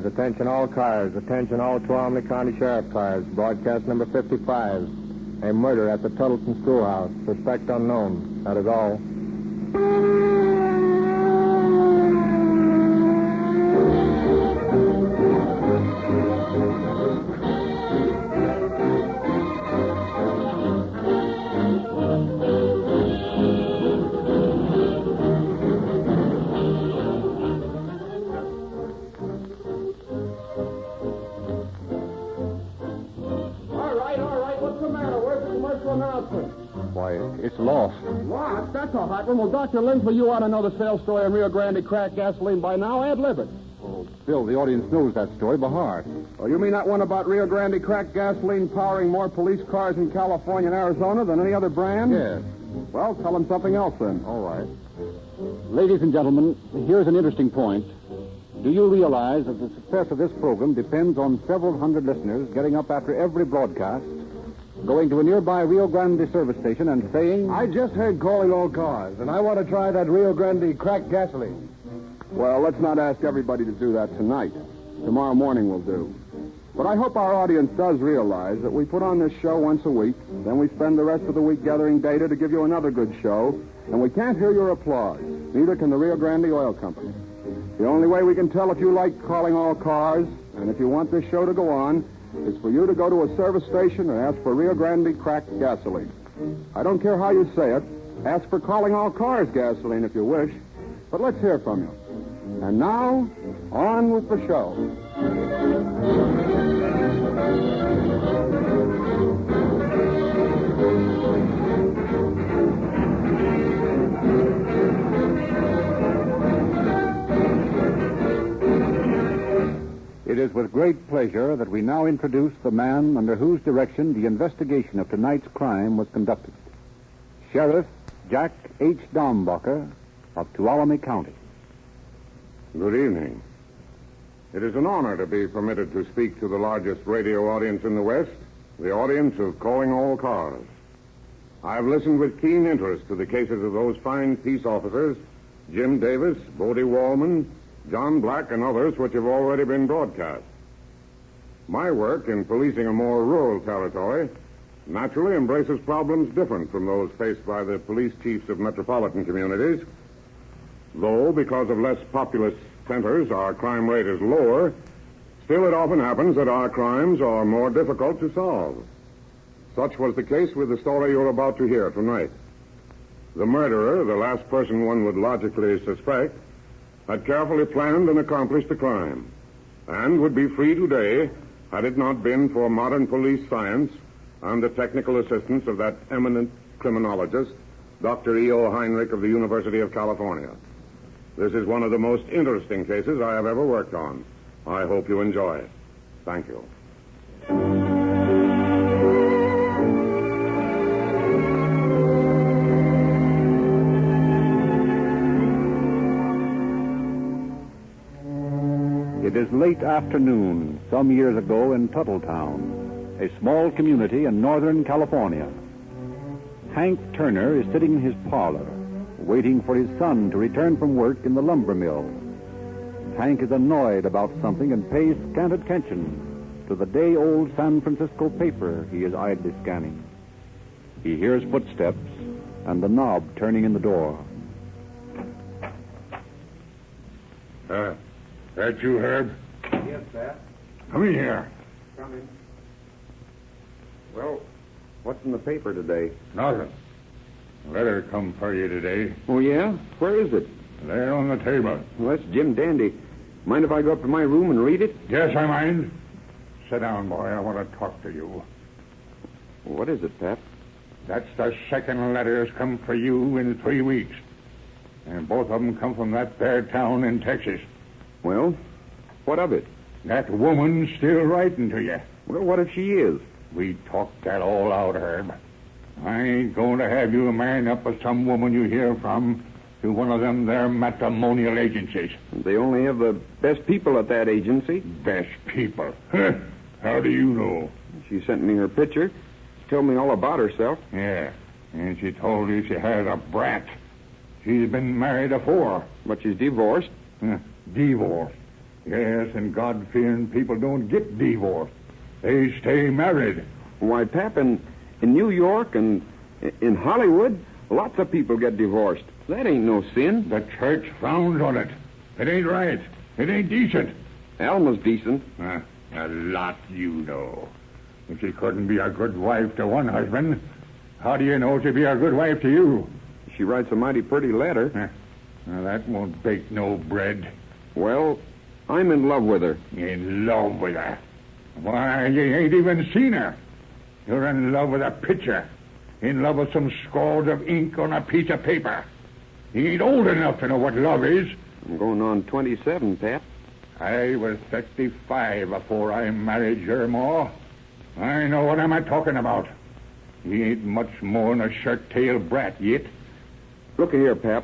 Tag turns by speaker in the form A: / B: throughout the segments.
A: cars. Attention all cars. Attention all Tuolumne County Sheriff cars. Broadcast number 55. A murder at the Tuttleton Schoolhouse. Suspect unknown. That is all.
B: Why, it's lost.
C: Lost? That's a hot one. Well, Dr. Linsford, you ought to know the sales story on Rio Grande cracked gasoline by now. Ad-lib it.
B: Oh, Bill, the audience knows that story by heart.
C: Oh, you mean that one about Rio Grande cracked gasoline powering more police cars in California and Arizona than any other brand?
B: Yes.
C: Well, tell them something else then.
B: All right.
D: Ladies and gentlemen, here's an interesting point. Do you realize that the success of this program depends on several hundred listeners getting up after every broadcast, going to a nearby Rio Grande service station and saying,
A: I just heard Calling All Cars, and I want to try that Rio Grande cracked gasoline.
C: Well, let's not ask everybody to do that tonight. Tomorrow morning will do. But I hope our audience does realize that we put on this show once a week, then we spend the rest of the week gathering data to give you another good show, and we can't hear your applause. Neither can the Rio Grande Oil Company. The only way we can tell if you like Calling All Cars, and if you want this show to go on, is for you to go to a service station and ask for Rio Grande cracked gasoline. I don't care how you say it. Ask for Calling All Cars gasoline if you wish. But let's hear from you. And now, on with the show.
B: It is with great pleasure that we now introduce the man under whose direction the investigation of tonight's crime was conducted. Sheriff Jack H. Dombacher of Tuolumne County.
E: Good evening. It is an honor to be permitted to speak to the largest radio audience in the West, the audience of Calling All Cars. I've listened with keen interest to the cases of those fine peace officers, Jim Davis, Bodie Wallman, John Black, and others which have already been broadcast. My work in policing a more rural territory naturally embraces problems different from those faced by the police chiefs of metropolitan communities. Though, because of less populous centers, our crime rate is lower, still it often happens that our crimes are more difficult to solve. Such was the case with the story you're about to hear tonight. The murderer, the last person one would logically suspect, had carefully planned and accomplished the crime, and would be free today had it not been for modern police science and the technical assistance of that eminent criminologist, Dr. E.O. Heinrich of the University of California. This is one of the most interesting cases I have ever worked on. I hope you enjoy it. Thank you.
B: It is late afternoon, some years ago in Tuttletown, a small community in Northern California. Hank Turner is sitting in his parlor, waiting for his son to return from work in the lumber mill. Hank is annoyed about something and pays scant attention to the day-old San Francisco paper he is idly scanning. He hears footsteps and the knob turning in the door.
E: That you, Herb?
A: Yes, sir.
E: Come in here.
A: Coming.
C: Well, what's in the paper today?
E: Nothing. A letter come for you today.
C: Oh, yeah? Where is it?
E: There on the table.
C: Well, that's Jim Dandy. Mind if I go up to my room and read it?
E: Yes, I mind. Sit down, boy. I want to talk to you.
C: What is it, Pap?
E: That's the second letter that's come for you in 3 weeks. And both of them come from that there town in Texas.
C: Well, what of it?
E: That woman's still writing to you.
C: Well, what if she is?
E: We talked that all out, Herb. I ain't going to have you man up with some woman you hear from to one of them there matrimonial agencies.
C: They only have the best people at that agency.
E: Best people? How do you know?
C: She sent me her picture. Told me all about herself.
E: Yeah, and she told you she had a brat. She's been married afore.
C: But she's divorced.
E: Divorced.
F: Yes, and God-fearing people don't get divorced. They stay married.
C: Why, Pap, in New York and in Hollywood, lots of people get divorced. That ain't no sin.
F: The church frowns on it. It ain't right. It ain't decent.
C: Alma's decent.
F: A lot you know. If she couldn't be a good wife to one husband, how do you know she'd be a good wife to you?
C: She writes a mighty pretty letter.
F: Now, that won't bake no bread.
C: Well, I'm in love with her.
F: In love with her? Why, you ain't even seen her. You're in love with a picture. In love with some scrawls of ink on a piece of paper. You ain't old enough to know what love is.
C: I'm going on 27, Pap.
F: I was 35 before I married your ma. I know what I'm talking about. He ain't much more than a shirt-tail brat yet.
C: Look here, Pap.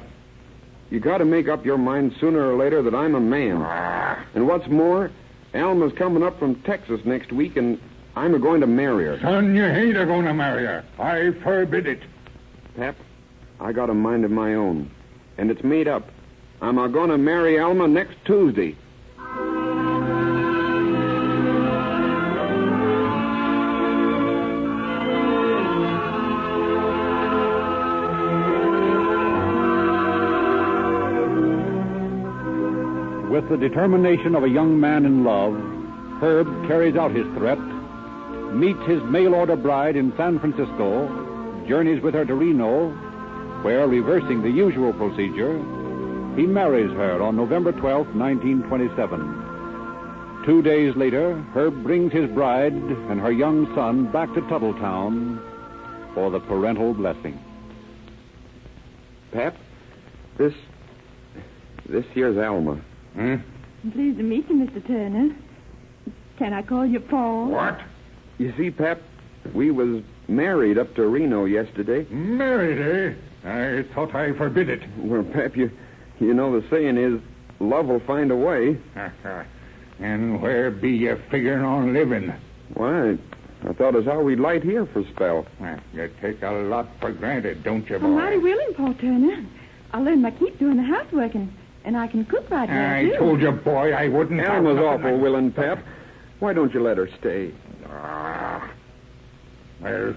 C: You got to make up your mind sooner or later that I'm a man. And what's more, Alma's coming up from Texas next week, and I'm going to marry her.
F: Son, you ain't going to marry her. I forbid it.
C: Pap, I got a mind of my own, and it's made up. I'm going to marry Alma next Tuesday.
B: With the determination of a young man in love, Herb carries out his threat, meets his mail-order bride in San Francisco, journeys with her to Reno, where, reversing the usual procedure, he marries her on November 12th, 1927. 2 days later, Herb brings his bride and her young son back to Tuttletown for the parental blessing.
C: Pap, this here's Alma.
G: Pleased to meet you, Mr. Turner. Can I call you Paul?
F: What?
C: You see, Pap, we was married up to Reno yesterday.
F: Married, eh? I thought I forbid it.
C: Well, Pap, you know the saying is, love will find a way.
F: And where be you figuring on living?
C: Why, I thought as how we'd light here for a spell.
F: You take a lot for granted, don't you, boy?
G: I'm mighty willing, Paul Turner. I learned my keep doing the housework, and I can cook right well,
F: I
G: too.
F: told you, boy, I wouldn't.
C: Alma's awful willing, Pap. Why don't you let her stay?
F: Well,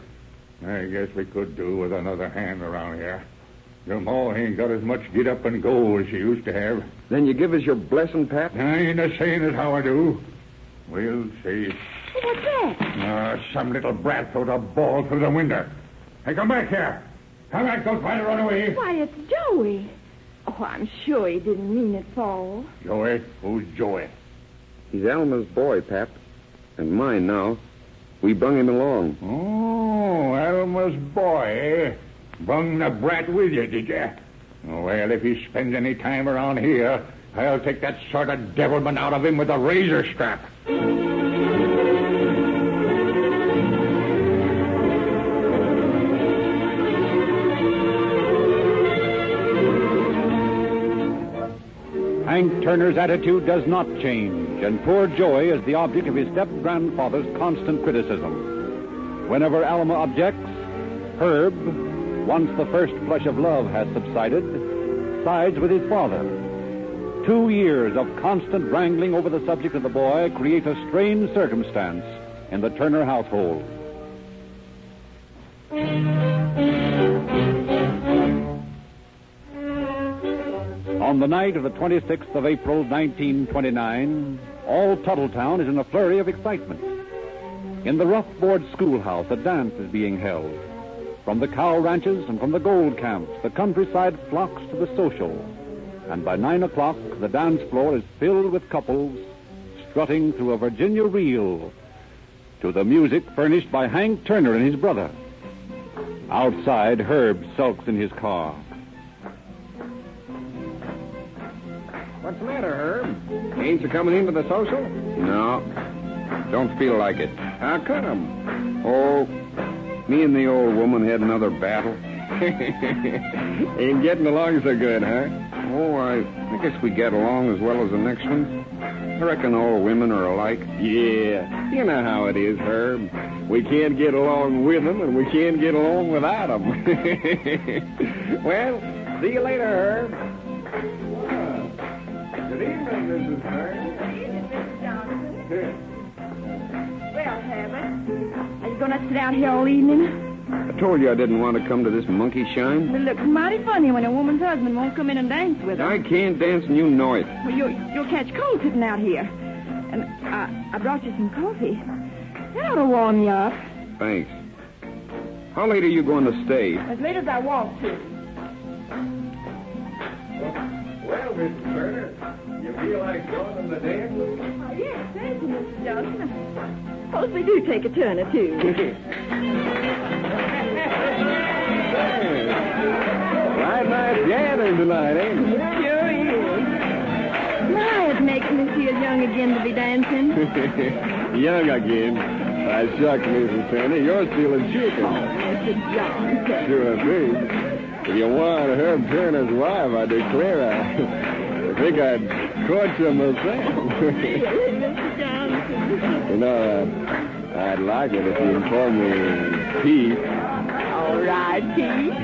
F: I guess we could do with another hand around here. Your ma ain't got as much get up and go as she used to have.
C: Then you give us your blessing, Pap?
F: I ain't a saying as how I do. We'll see.
G: What's that?
F: Some little brat throwed a ball through the window. Hey, come back here. Come back, don't try to run away.
G: Why, it's Joey. Oh, I'm sure he didn't mean it, Paul.
F: Joey? Who's Joey?
C: He's Alma's boy, Pap. And mine now. We brung him along.
F: Oh, Alma's boy, eh? Brung the brat with you, did you? Well, if he spends any time around here, I'll take that sort of devilment out of him with a razor strap.
B: Hank Turner's attitude does not change, and poor Joey is the object of his step-grandfather's constant criticism. Whenever Alma objects, Herb, once the first flush of love has subsided, sides with his father. 2 years of constant wrangling over the subject of the boy create a strange circumstance in the Turner household. On the night of the 26th of April, 1929, all Tuttletown is in a flurry of excitement. In the rough board schoolhouse, a dance is being held. From the cow ranches and from the gold camps, the countryside flocks to the social. And by 9 o'clock, the dance floor is filled with couples strutting through a Virginia reel to the music furnished by Hank Turner and his brother. Outside, Herb sulks in his car.
C: What's the matter, Herb? Ain't you coming into the social? No. Don't feel like it. How come? Oh, me and the old woman had another battle. Ain't getting along so good, huh? Oh, I guess we get along as well as the next one. I reckon all women are alike. Yeah, you know how it is, Herb. We can't get along with them, and we can't get along without them. Well, see you later, Herb. Good evening, Mrs. Turner.
G: Well, Herbert, are you going to sit out here all evening?
C: I told you I didn't want to come to this monkey shine.
G: It looks mighty funny when a woman's husband won't come in and dance with her.
C: I can't dance, and you know it.
G: Well, you'll catch cold sitting out here. And I brought you some coffee. That'll warm you up.
C: Thanks. How late are you going to stay?
G: As late as I want to.
E: Well, Mrs. Turner, you feel like joining the dance?
G: Oh, yes, thank you, Mr. Johnson. Suppose we do take a turn or two.
C: Right nice gathering tonight, ain't it?
G: Sure is. My, it makes me feel young again to be dancing.
C: Young again. I shucks, Mrs. Turner. You're feeling chicken.
G: Mr. Johnson.
C: Sure thing. If you want Herb Turner's wife, I declare I think I'd court you myself.
G: Really, Mr. Johnson?
C: You know, I'd like it if you informed me Pete.
G: All right, Pete.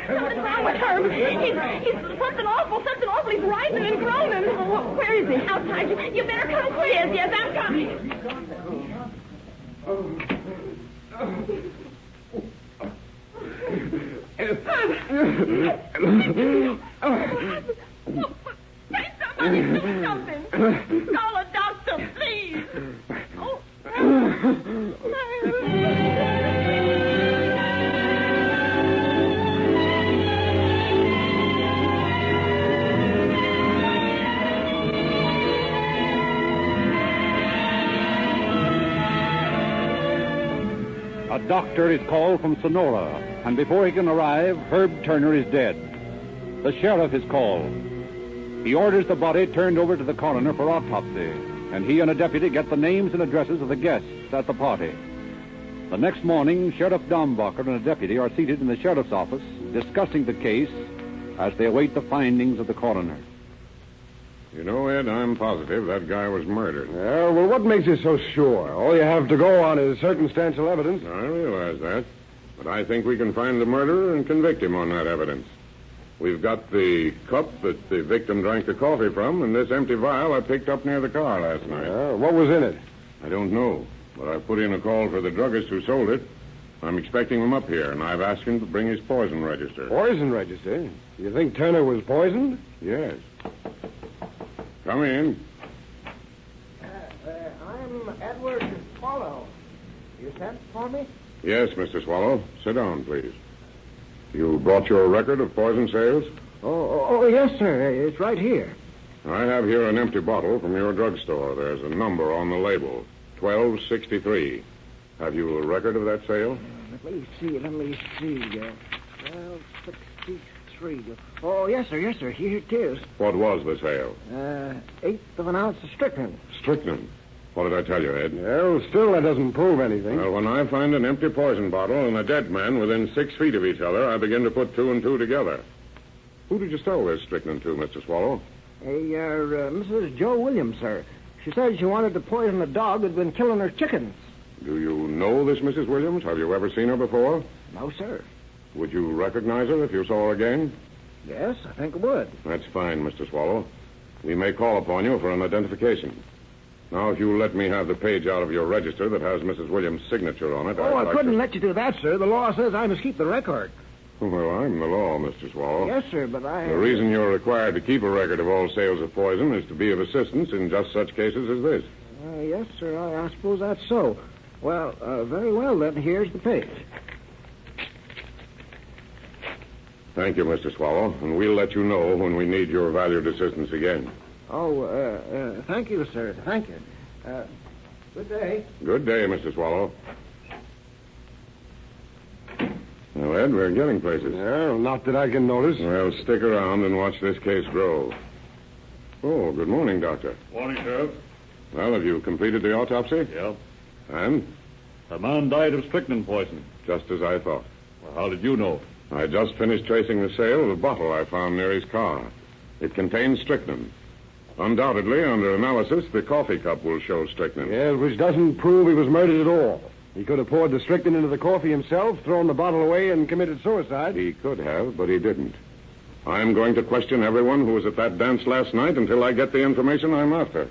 G: Something's wrong with Herb. He's something awful. He's rising and groaning. Oh, where is he? Outside. You better come quick. Yes, I'm coming. Say somebody do something. Call a doctor, please. Oh.
B: A doctor is called from Sonora, and before he can arrive, Herb Turner is dead. The sheriff is called. He orders the body turned over to the coroner for autopsy, and he and a deputy get the names and addresses of the guests at the party. The next morning, Sheriff Dombacher and a deputy are seated in the sheriff's office discussing the case as they await the findings of the coroner.
E: You know, Ed, I'm positive that guy was murdered.
C: Well, what makes you so sure? All you have to go on is circumstantial evidence.
E: I realize that. But I think we can find the murderer and convict him on that evidence. We've got the cup that the victim drank the coffee from and this empty vial I picked up near the car last night.
C: What was in it?
E: I don't know, but I put in a call for the druggist who sold it. I'm expecting him up here, and I've asked him to bring his poison register.
C: Poison register? You think Turner was poisoned?
E: Yes. Come in.
H: I'm Edward Swallow. You sent for me?
E: Yes, Mr. Swallow. Sit down, please. You brought your record of poison sales?
H: Oh, yes, sir. It's right here.
E: I have here an empty bottle from your drugstore. There's a number on the label, 1263. Have you a record of that sale?
H: Let me see. 1263. Oh, yes, sir. Here it is.
E: What was the sale?
H: 1/8 of an ounce of strychnine.
E: Strychnine. What did I tell you, Ed?
C: Well, still, that doesn't prove anything.
E: Well, when I find an empty poison bottle and a dead man within 6 feet of each other, I begin to put two and two together. Who did you sell this strychnine to, Mr. Swallow?
H: Mrs. Joe Williams, sir. She said she wanted to poison a dog that'd been killing her chickens.
E: Do you know this Mrs. Williams? Have you ever seen her before?
H: No, sir.
E: Would you recognize her if you saw her again?
H: Yes, I think I would.
E: That's fine, Mr. Swallow. We may call upon you for an identification. Now, if you let me have the page out of your register that has Mrs. Williams' signature on it,
H: I couldn't let you do that, sir. The law says I must keep the record.
E: Well, I'm the law, Mr. Swallow.
H: Yes, sir, but I...
E: The reason you're required to keep a record of all sales of poison is to be of assistance in just such cases as this.
H: Yes, sir, I suppose that's so. Well, very well, then. Here's the page.
E: Thank you, Mr. Swallow, and we'll let you know when we need your valued assistance again.
H: Thank you, sir. Thank you. Good day.
E: Good day, Mr. Swallow. Well, Ed, we're getting places.
C: Well, not that I can notice.
E: Well, stick around and watch this case grow. Oh, good morning, Doctor.
I: Morning, Sheriff.
E: Well, have you completed the autopsy?
I: Yep.
E: And?
I: The man died of strychnine poison.
E: Just as I thought.
I: Well, how did you know?
E: I just finished tracing the sale of the bottle I found near his car. It contains strychnine. Undoubtedly, under analysis, the coffee cup will show strychnine.
C: Yes, which doesn't prove he was murdered at all. He could have poured the strychnine into the coffee himself, thrown the bottle away, and committed suicide.
E: He could have, but he didn't. I'm going to question everyone who was at that dance last night until I get the information I'm after.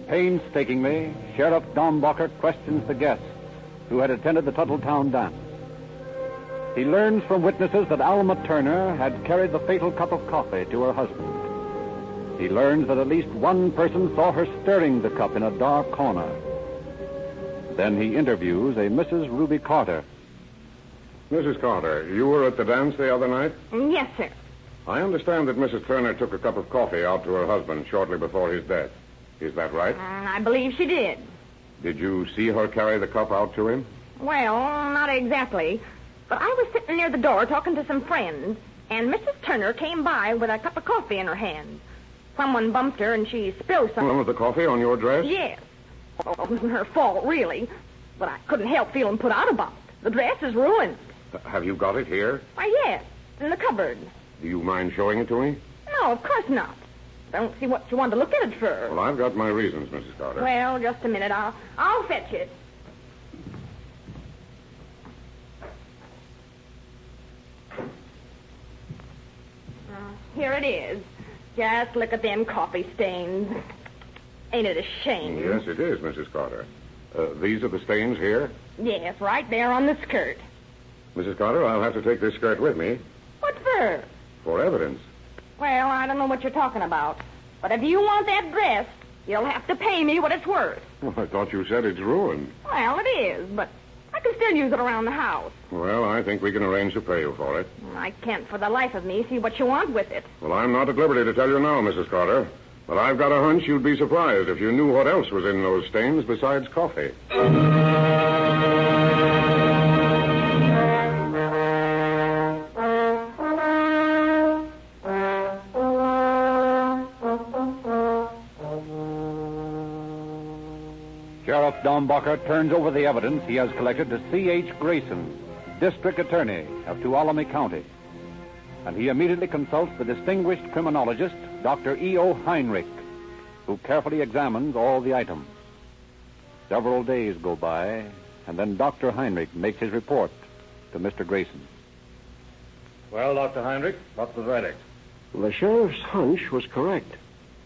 B: Painstakingly, Sheriff Dombacher questions the guests who had attended the Tuttletown dance. He learns from witnesses that Alma Turner had carried the fatal cup of coffee to her husband. He learns that at least one person saw her stirring the cup in a dark corner. Then he interviews a Mrs. Ruby Carter.
E: Mrs. Carter, you were at the dance the other night?
G: Yes, sir.
E: I understand that Mrs. Turner took a cup of coffee out to her husband shortly before his death. Is that right?
G: I believe she did.
E: Did you see her carry the cup out to him?
G: Well, not exactly. But I was sitting near the door talking to some friends, and Mrs. Turner came by with a cup of coffee in her hand. Someone bumped her, and she spilled some.
E: Some of the coffee on your dress?
G: Yes. Well, it wasn't her fault, really. But I couldn't help feeling put out about it. The dress is ruined.
E: Have you got it here?
G: Why, yes, in the cupboard.
E: Do you mind showing it to me?
G: No, of course not. I don't see what you want to look at it for.
E: Well, I've got my reasons, Mrs. Carter.
G: Well, just a minute. I'll fetch it. Here it is. Just look at them coffee stains. Ain't it a shame?
E: Yes, it is, Mrs. Carter. These are the stains here?
G: Yes, right there on the skirt.
E: Mrs. Carter, I'll have to take this skirt with me.
G: What for?
E: For evidence.
G: Well, I don't know what you're talking about. But if you want that dress, you'll have to pay me what it's worth.
E: Well, I thought you said it's ruined.
G: Well, it is, but I can still use it around the house.
E: Well, I think we can arrange to pay you for it.
G: I can't for the life of me see what you want with it.
E: Well, I'm not at liberty to tell you now, Mrs. Carter. But I've got a hunch you'd be surprised if you knew what else was in those stains besides coffee.
B: Sheriff Dombacher turns over the evidence he has collected to C.H. Grayson, District Attorney of Tuolumne County. And he immediately consults the distinguished criminologist, Dr. E.O. Heinrich, who carefully examines all the items. Several days go by, and then Dr. Heinrich makes his report to Mr. Grayson.
I: Well, Dr. Heinrich, what's the verdict?
H: The sheriff's hunch was correct.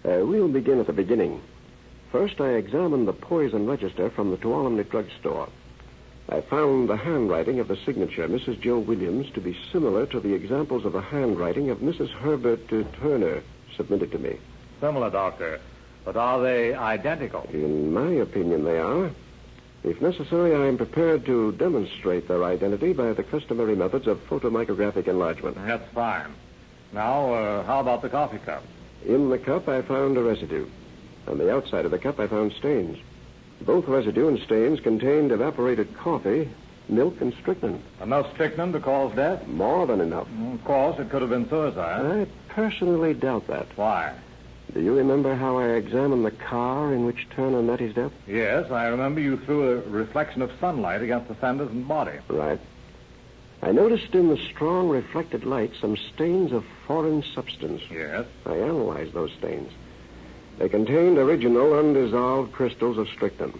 H: We'll begin at the beginning. First, I examined the poison register from the Tuolumne drugstore. I found the handwriting of the signature, Mrs. Joe Williams, to be similar to the examples of the handwriting of Mrs. Herbert Turner submitted to me.
I: Similar, Doctor. But are they identical?
H: In my opinion, they are. If necessary, I am prepared to demonstrate their identity by the customary methods of photomicrographic enlargement.
I: That's fine. Now, how about the coffee cup?
H: In the cup, I found a residue. On the outside of the cup, I found stains. Both residue and stains contained evaporated coffee, milk, and strychnine.
I: Enough strychnine to cause death?
H: More than enough.
I: Of course, it could have been suicide.
H: I personally doubt that.
I: Why?
H: Do you remember how I examined the car in which Turner met his death?
I: Yes, I remember you threw a reflection of sunlight against the fenders and body.
H: Right. I noticed in the strong reflected light some stains of foreign substance.
I: Yes?
H: I analyzed those stains. They contained original undissolved crystals of strychnine.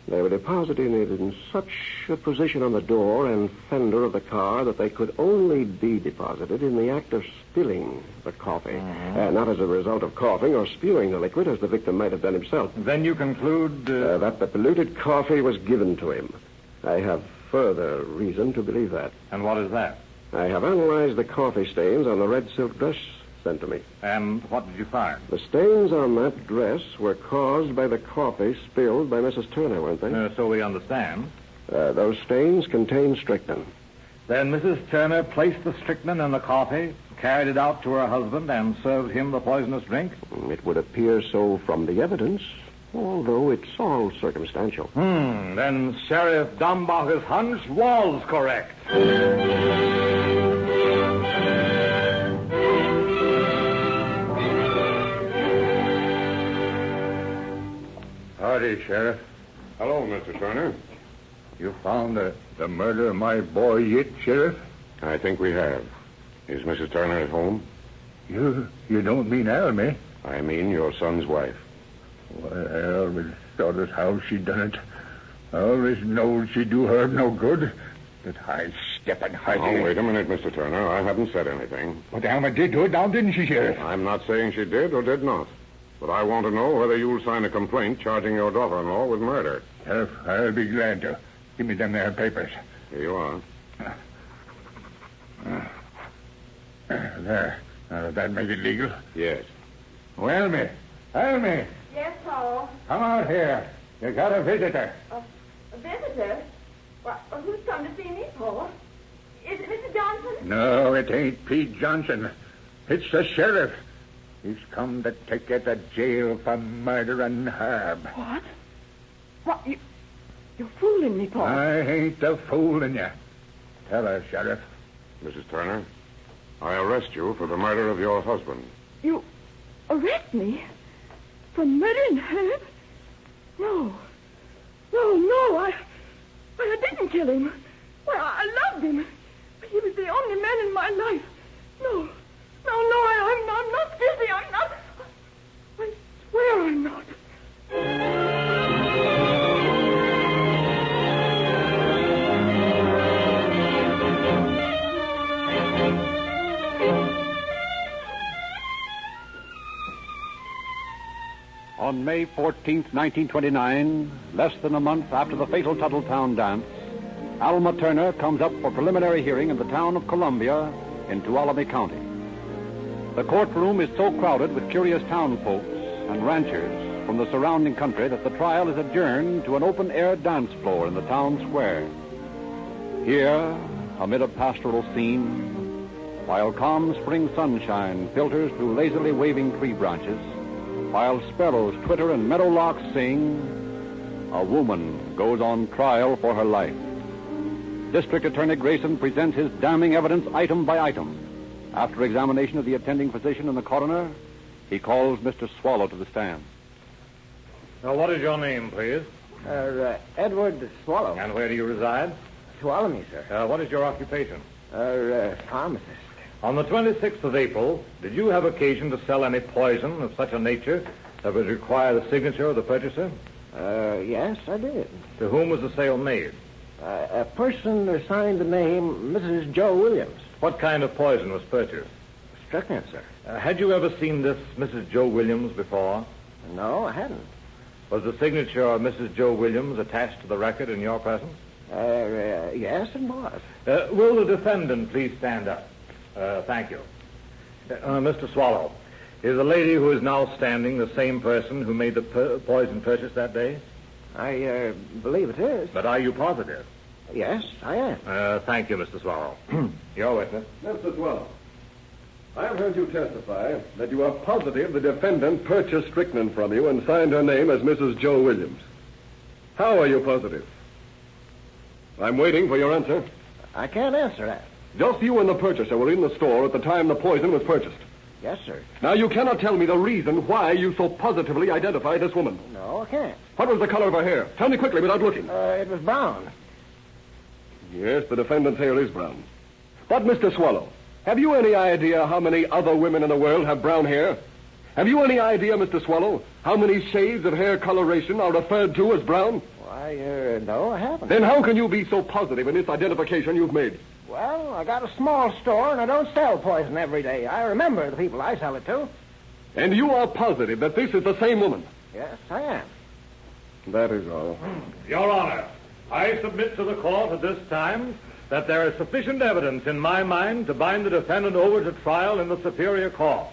H: They were deposited in such a position on the door and fender of the car that they could only be deposited in the act of spilling the coffee, not as a result of coughing or spewing the liquid, as the victim might have done himself.
I: Then you conclude...
H: that the polluted coffee was given to him. I have further reason to believe that.
I: And what is that?
H: I have analyzed the coffee stains on the red silk dress sent to me.
I: And what did you find?
H: The stains on that dress were caused by the coffee spilled by Mrs. Turner, weren't they?
I: So we understand.
H: Those stains contained strychnine.
I: Then Mrs. Turner placed the strychnine in the coffee, carried it out to her husband, and served him the poisonous drink?
H: It would appear so from the evidence, although it's all circumstantial.
I: Then Sheriff Dombacher's hunch was correct.
E: Howdy, Sheriff. Hello, Mr. Turner.
F: You found the murder of my boy yet, Sheriff?
E: I think we have. Is Mrs. Turner at home?
F: You don't mean Almy?
E: I mean your son's wife.
F: Well, I always thought as how she done it. I always knowed she'd do her no good. That high-stepping Heidi.
E: Oh, wait a minute, Mr. Turner. I haven't said anything.
F: But Alma did do it now, didn't she, Sheriff?
E: I'm not saying she did or did not. But I want to know whether you'll sign a complaint charging your daughter-in-law with murder.
F: Sheriff, I'll be glad to. Give me them there papers.
E: Here you are.
F: There. Does that make it legal?
E: Yes.
F: Oh, Almy. Almy.
G: Yes, Paul.
F: Come out here. You got a visitor.
G: A visitor? Well, who's come to see me, Paul? Is it Mr. Johnson?
F: No, it ain't Pete Johnson. It's the sheriff. He's come to take you to jail for murder and harm.
G: What? What? You're fooling me, Paul.
F: I ain't a fooling you. Tell her, Sheriff.
E: Mrs. Turner, I arrest you for the murder of your husband.
G: You arrest me? For murdering Herb? No. I didn't kill him. Well, I loved him. He was the only man in my life. No, I'm not guilty. I'm not. I swear I'm not.
D: On May 14th, 1929, less than a month after the fatal Tuttletown dance, Alma Turner comes up for preliminary hearing in the town of Columbia in Tuolumne County. The courtroom is so crowded with curious town folks and ranchers from the surrounding country that the trial is adjourned to an open-air dance floor in the town square. Here, amid a pastoral scene, while calm spring sunshine filters through lazily waving tree branches, while sparrows twitter and meadowlarks sing, a woman goes on trial for her life. District Attorney Grayson presents his damning evidence item by item. After examination of the attending physician and the coroner, he calls Mr. Swallow to the stand.
I: Now, what is your name, please?
J: Edward Swallow.
I: And where do you reside?
J: Tuolumne, sir.
I: What is your occupation?
J: Pharmacist.
I: On the 26th of April, did you have occasion to sell any poison of such a nature that would require the signature of the purchaser?
J: Yes, I did.
I: To whom was the sale made?
J: A person assigned the name Mrs. Joe Williams.
I: What kind of poison was purchased?
J: Strychnine, sir.
I: Had you ever seen this Mrs. Joe Williams before?
J: No, I hadn't.
I: Was the signature of Mrs. Joe Williams attached to the record in your presence?
J: Yes, it was.
I: Will the defendant please stand up? Thank you. Mr. Swallow, is the lady who is now standing the same person who made the poison purchase that day?
J: I believe it is.
I: But are you positive?
J: Yes, I am.
I: Thank you, Mr. Swallow. Your witness.
K: Mr. Swallow, I have heard you testify that you are positive the defendant purchased strychnine from you and signed her name as Mrs. Joe Williams. How are you positive? I'm waiting for your answer.
J: I can't answer that.
K: Just you and the purchaser were in the store at the time the poison was purchased.
J: Yes, sir.
K: Now, you cannot tell me the reason why you so positively identified this woman.
J: No, I can't.
K: What was the color of her hair? Tell me quickly without looking.
J: It was brown.
K: Yes, the defendant's hair is brown. But, Mr. Swallow, have you any idea how many other women in the world have brown hair? Have you any idea, Mr. Swallow, how many shades of hair coloration are referred to as brown?
J: Why, no, I haven't.
K: Then how can you be so positive in this identification you've made?
J: Well, I got a small store, and I don't sell poison every day. I remember the people I sell it to.
K: And you are positive that this is the same woman?
J: Yes, I am.
K: That is all.
I: Your Honor, I submit to the court at this time that there is sufficient evidence in my mind to bind the defendant over to trial in the Superior Court,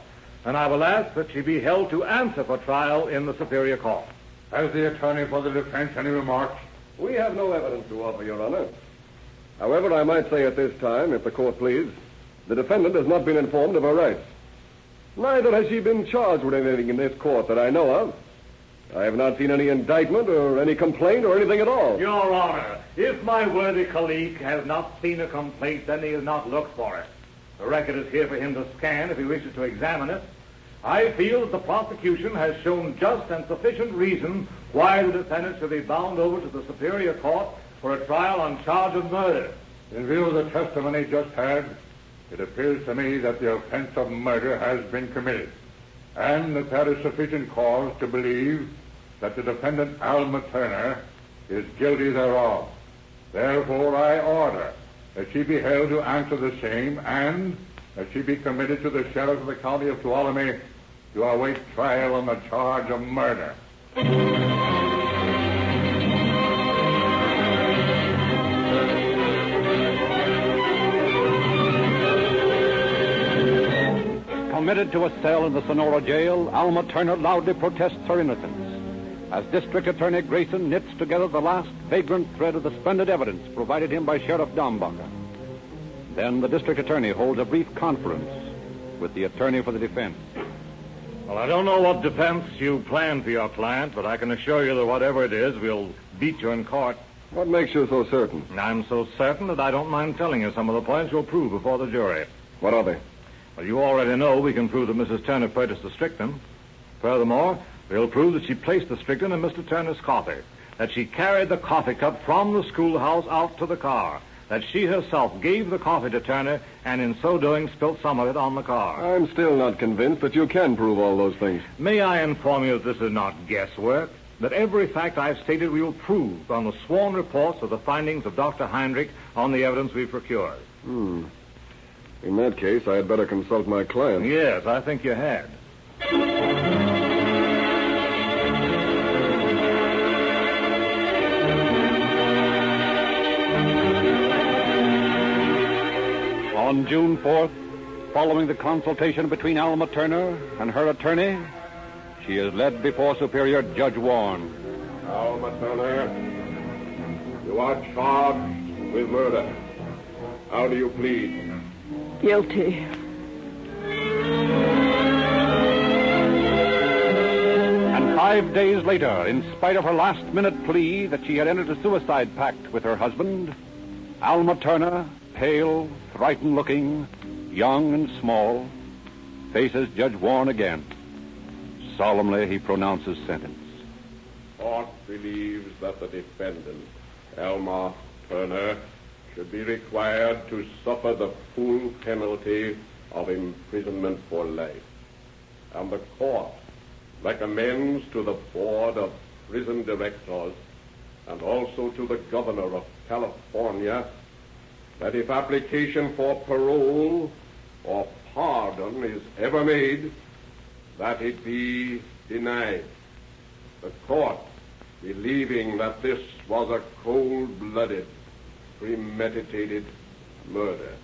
I: and I will ask that she be held to answer for trial in the Superior Court.
F: Has the attorney for the defense any remarks?
K: We have no evidence to offer, Your Honor. However, I might say at this time, if the court please, the defendant has not been informed of her rights. Neither has she been charged with anything in this court that I know of. I have not seen any indictment or any complaint or anything at all.
I: Your Honor, if my worthy colleague has not seen a complaint, then he has not looked for it. The record is here for him to scan if he wishes to examine it. I feel that the prosecution has shown just and sufficient reason why the defendant should be bound over to the Superior Court for a trial on charge of murder.
F: In view of the testimony just heard, it appears to me that the offense of murder has been committed, and that there is sufficient cause to believe that the defendant, Alma Turner, is guilty thereof. Therefore, I order that she be held to answer the same and that she be committed to the sheriff of the county of Tuolumne to await trial on the charge of murder.
B: Committed to a cell in the Sonora jail, Alma Turner loudly protests her innocence as District Attorney Grayson knits together the last vagrant thread of the splendid evidence provided him by Sheriff Dombacher. Then the District Attorney holds a brief conference with the attorney for the defense.
I: Well, I don't know what defense you plan for your client, but I can assure you that whatever it is, we'll beat you in court.
K: What makes you so certain?
I: I'm so certain that I don't mind telling you some of the points you'll prove before the jury.
K: What are they?
I: Well, you already know we can prove that Mrs. Turner purchased the strychnine. Furthermore, we'll prove that she placed the strychnine in Mr. Turner's coffee, that she carried the coffee cup from the schoolhouse out to the car, that she herself gave the coffee to Turner and in so doing spilt some of it on the car.
K: I'm still not convinced that you can prove all those things.
I: May I inform you that this is not guesswork, that every fact I've stated we will prove on the sworn reports of the findings of Dr. Heinrich on the evidence we've procured.
K: In that case, I had better consult my client.
I: Yes, I think you had.
B: On June 4th, following the consultation between Alma Turner and her attorney, she is led before Superior Judge Warren.
E: Alma Turner, you are charged with murder. How do you plead?
G: Guilty.
B: And 5 days later, in spite of her last-minute plea that she had entered a suicide pact with her husband, Alma Turner, pale, frightened-looking, young and small, faces Judge Warren again. Solemnly, he pronounces sentence.
E: Court believes that the defendant, Alma Turner, should be required to suffer the full penalty of imprisonment for life. And the court recommends to the Board of Prison Directors and also to the Governor of California that if application for parole or pardon is ever made, that it be denied. The court, believing that this was a cold-blooded, premeditated murder.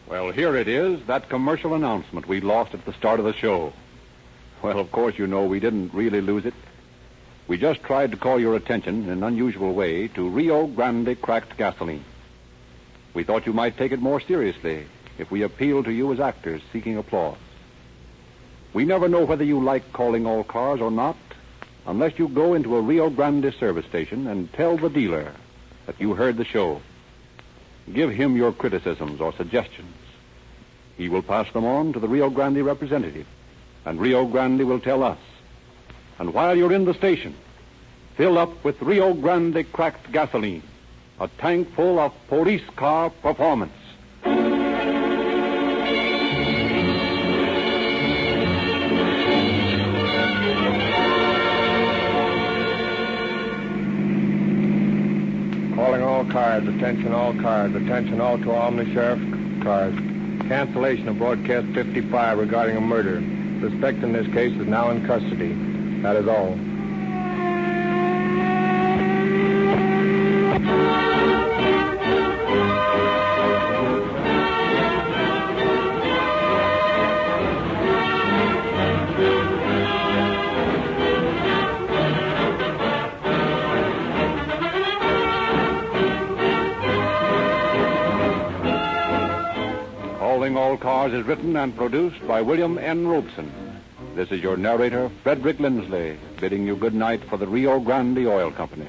B: Well, here it is, that commercial announcement we lost at the start of the show. Well, of course, you know we didn't really lose it. We just tried to call your attention in an unusual way to Rio Grande cracked gasoline. We thought you might take it more seriously if we appealed to you as actors seeking applause. We never know whether you like calling all cars or not unless you go into a Rio Grande service station and tell the dealer that you heard the show. Give him your criticisms or suggestions. He will pass them on to the Rio Grande representative, and Rio Grande will tell us. And while you're in the station, fill up with Rio Grande cracked gasoline, a tank full of police car performance.
A: Calling all cars, attention all cars, attention all Tuolumne Sheriff cars. Cancellation of broadcast 55 regarding a murder. Suspect in this case is now in custody. That is all.
B: Calling All Cars is written and produced by William N. Robson. This is your narrator, Frederick Lindsley, bidding you good night for the Rio Grande Oil Company.